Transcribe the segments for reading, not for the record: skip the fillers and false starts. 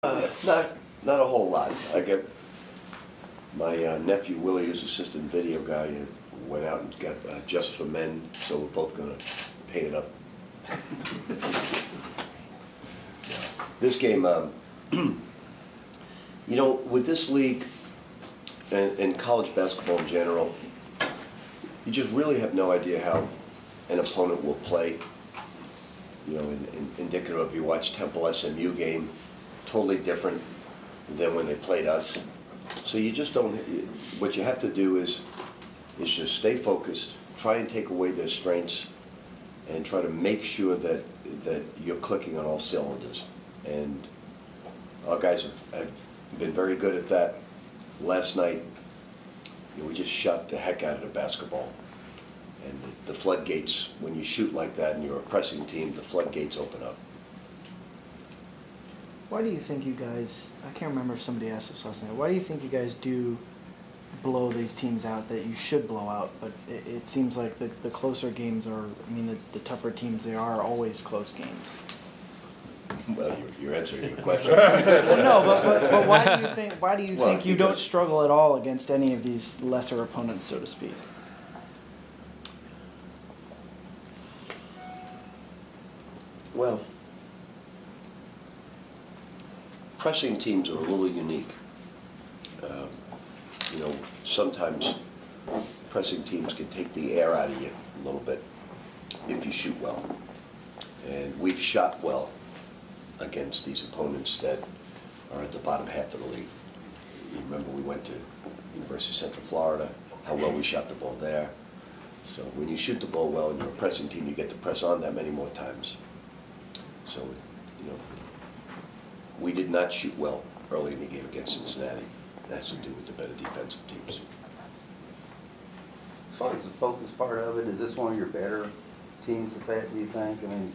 Not a whole lot. I get my nephew Willie, who's assistant video guy, went out and got Just for Men, so we're both going to paint it up. This game, you know, with this league and college basketball in general, you just really have no idea how an opponent will play. You know, indicative of, you watch Temple SMU game, totally different than when they played us. So you just don't, what you have to do is just stay focused, try and take away their strengths, and try to make sure that you're clicking on all cylinders. And our guys have been very good at that. Last night, you know, we just shot the heck out of the basketball. And the floodgates, when you shoot like that and you're a pressing team, the floodgates open up. Why do you think you guys, I can't remember if somebody asked this last night, why do you think you guys do blow these teams out that you should blow out? But it seems like the closer games are, I mean, the tougher teams, they are always close games. Well, you're answering your question. Well, no, but why do you think you don't struggle at all against any of these lesser opponents, so to speak? Well, pressing teams are a little unique. You know, sometimes pressing teams can take the air out of you a little bit if you shoot well. And we've shot well against these opponents that are at the bottom half of the league. You remember we went to University of Central Florida, how well we shot the ball there. So when you shoot the ball well and you're a pressing team, you get to press on that many more times. So, you know, we did not shoot well early in the game against Cincinnati. That has to do with the better defensive teams. As far as the focus part of it, is this one of your better teams at that, do you think? I mean,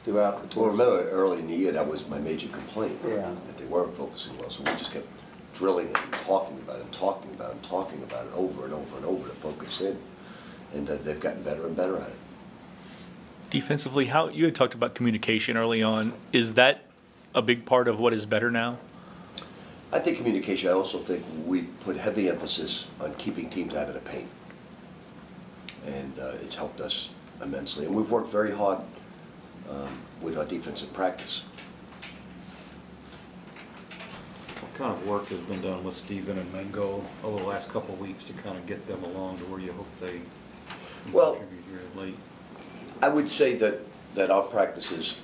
throughout the course? Well, remember, early in the year, that was my major complaint, yeah, that they weren't focusing well. So we just kept drilling it and talking about it and talking about it and talking about it over and over and over to focus in. And they've gotten better and better at it. Defensively, how you had talked about communication early on. Is that a big part of what is better now? I think communication. I also think we put heavy emphasis on keeping teams out of the paint, and it's helped us immensely. And we've worked very hard with our defensive practice. What kind of work has been done with Stephen and Mango over the last couple of weeks to kind of get them along to where you hope they contribute here late? I would say that our practices,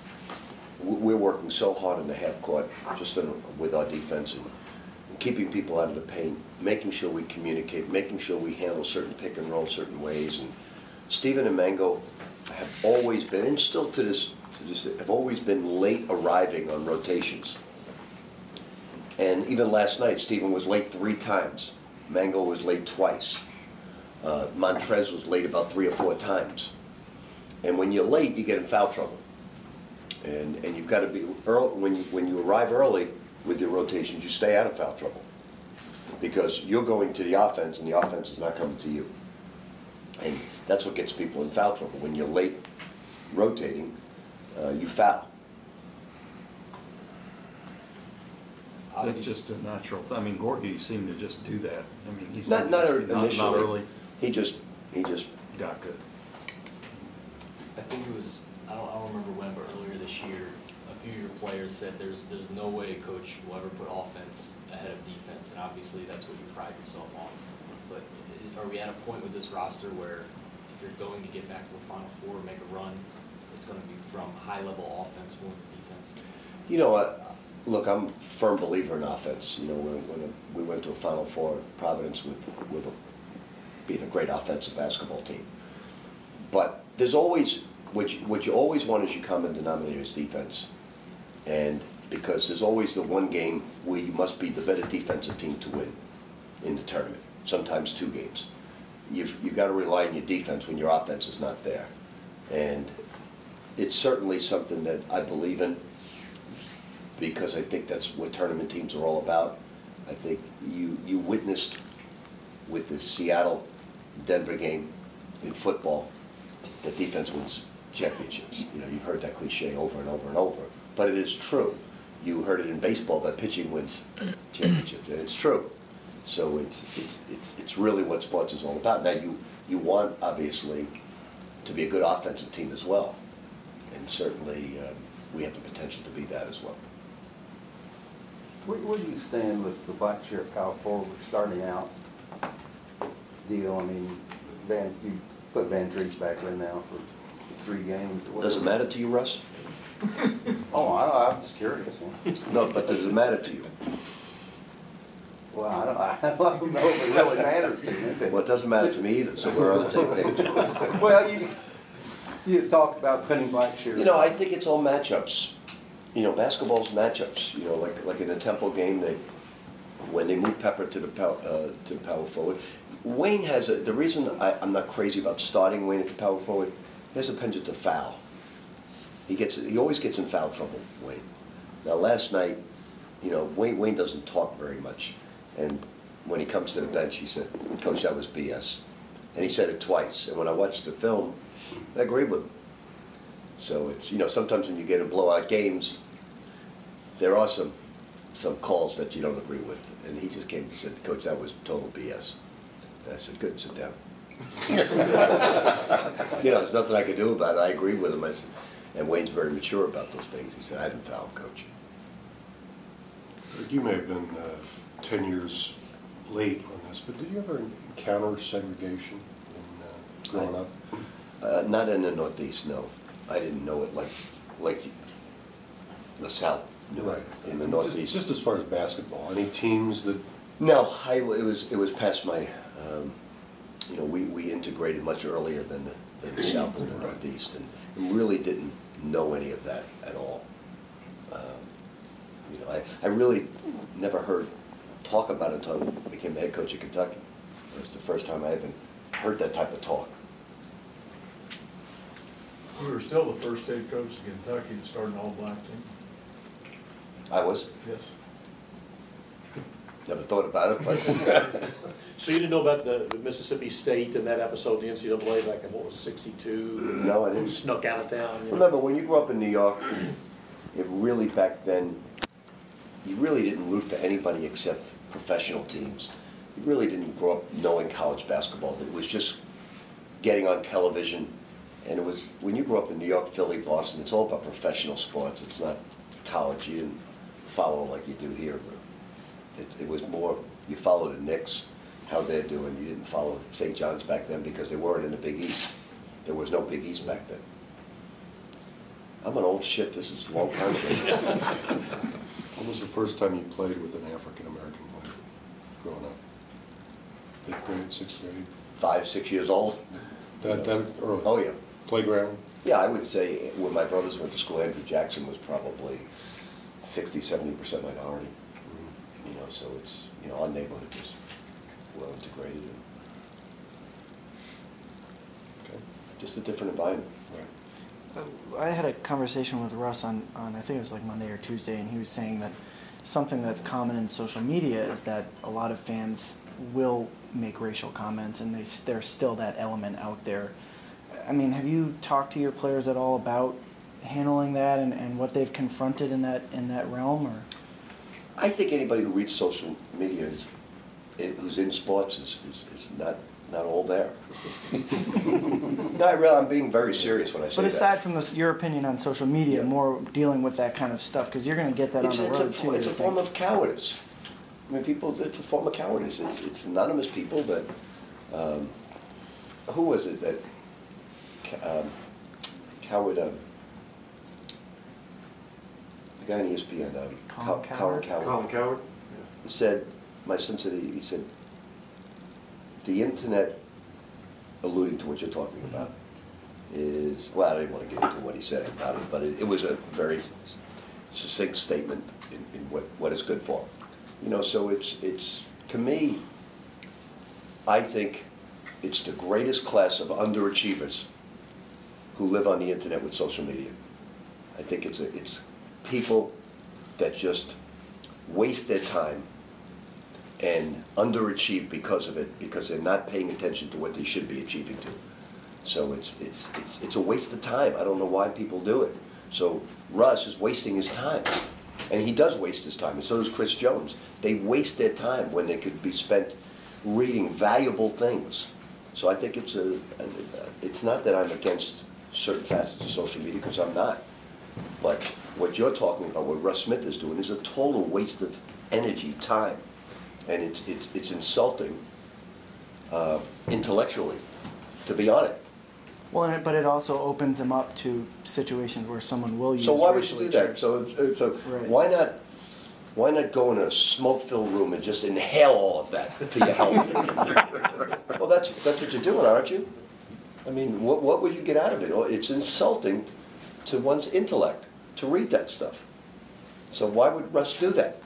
we're working so hard in the half court, just with our defense and keeping people out of the paint, making sure we communicate, making sure we handle certain pick and roll certain ways. And Stephen and Mango have always been, and still to this, have always been late arriving on rotations. And even last night, Stephen was late 3 times. Mango was late twice. Montrez was late about 3 or 4 times. And when you're late, you get in foul trouble. And you've got to be early. When you arrive early with your rotations, you stay out of foul trouble, because you're going to the offense and the offense is not coming to you. And that's what gets people in foul trouble. When you're late rotating, you foul. Is that just a natural thing? I mean, Gorky seemed to just do that. I mean, he's not initially. Not early. He just got good. I think it was, I don't remember when, but earlier this year, a few of your players said there's no way coach will ever put offense ahead of defense, and obviously that's what you pride yourself on. But are we at a point with this roster where if you're going to get back to the Final Four, make a run, it's going to be from high-level offense more than defense? You know, look, I'm a firm believer in offense. You know, when we went to a Final Four at Providence with being a great offensive basketball team. But there's always, what you always want is your common denominator is defense. And because there's always the one game where you must be the better defensive team to win in the tournament, sometimes 2 games. You've got to rely on your defense when your offense is not there. And it's certainly something that I believe in, because I think that's what tournament teams are all about. I think you witnessed with the Seattle-Denver game in football that defense wins championships. You know, you've heard that cliche over and over and over, but it is true. you heard it in baseball that pitching wins championships, and it's true. So it's really what sports is all about. Now you want obviously to be a good offensive team as well, and certainly we have the potential to be that as well. Where do you stand with the black shirt power forward starting out deal? I mean, you put Van Drees back in now for 3 games. Does it matter to you, Russ? Oh, I'm just curious. No, but does it matter to you? Well, I don't know if it really matters to me. Well, it doesn't matter to me either, so we're on the same page. Well, you talked about putting black shirt. You know, I think it's all matchups. You know, basketball's matchups. You know, like in a Temple game, when they move Pepper to the power forward, Wayne has the reason I'm not crazy about starting Wayne at the power forward. He has a penchant to foul. He always gets in foul trouble, Wayne. Now last night, you know, Wayne doesn't talk very much, and when he comes to the bench, he said, "Coach, that was BS," and he said it twice. And when I watched the film, I agreed with him. So it's, you know, sometimes when you get in blowout games, there are some calls that you don't agree with. And he just came and said, "Coach, that was total BS." And I said, "Good, sit down." You know, there's nothing I could do about it. I agreed with him. I said, and Wayne's very mature about those things. He said, "I didn't foul, Coach." You may have been 10 years late on this, but did you ever encounter segregation growing up? Not in the Northeast, no. I didn't know it like the South knew it in the Northeast. Just as far as basketball, any teams that? No, it was past my. You know, we integrated much earlier than the South and the Northeast, and really didn't know any of that at all. You know, I really never heard talk about it until I became the head coach of Kentucky. It was the first time I even heard that type of talk. You were still the first head coach in Kentucky to start an all-black team? I was. Yes. Never thought about it, but So you didn't know about the Mississippi State and that episode of the NCAA back in, what was it, 62? no, I didn't. Snuck out of town. You know? Remember, when you grew up in New York, it really back then, you really didn't root for anybody except professional teams. You really didn't grow up knowing college basketball. It was just getting on television. And it was, when you grew up in New York, Philly, Boston, it's all about professional sports. It's not college. You didn't follow like you do here. It was more, you followed the Knicks, how they're doing. You didn't follow St. John's back then because they weren't in the Big East. There was no Big East back then. I'm an old shit. This is a long time ago. When was the first time you played with an African-American player growing up? 5th grade, 6th grade? 5, 6 years old. That early? Oh, yeah. Playground? Yeah, I would say when my brothers went to school, Andrew Jackson was probably 60, 70% minority. You know, so it's, you know, our neighborhood was well integrated. Okay. Just a different environment. Right. I had a conversation with Russ on I think it was like Monday or Tuesday, and he was saying that something that's common in social media is that a lot of fans will make racial comments, and there's still that element out there. I mean, have you talked to your players at all about handling that and what they've confronted in that realm? Or I think anybody who reads social media who's in sports is not all there. No, I'm being very serious when I say that. But aside from your opinion on social media, Yeah. more dealing with that kind of stuff, because you're going to get that on the road too. It's a form of cowardice. I mean, it's a form of cowardice. It's anonymous people that, who was it that, Coward, the guy on ESPN, Colin Colin Cowherd? Cowherd. Coward? Said, my son said, he said, the internet, alluding to what you're talking about, is, well, I didn't want to get into what he said about it, but it was a very succinct statement in what it's good for. You know, so it's to me, I think it's the greatest class of underachievers who live on the internet with social media. I think it's people that just waste their time and underachieve because of it, because they're not paying attention to what they should be achieving to. So it's a waste of time. I don't know why people do it. So Russ is wasting his time. And he does waste his time, and so does Chris Jones. They waste their time when they could be spent reading valuable things. So I think it's not that I'm against certain facets of social media, because I'm not. But what you're talking about, what Russ Smith is doing, is a total waste of energy, time. And it's insulting intellectually to be on it. Well, but it also opens them up to situations where someone will use. So why would you racially do that? charged- So Right. why not go in a smoke-filled room and just inhale all of that for your health? Well, that's what you're doing, aren't you? I mean, what would you get out of it? It's insulting to one's intellect to read that stuff. So why would Russ do that?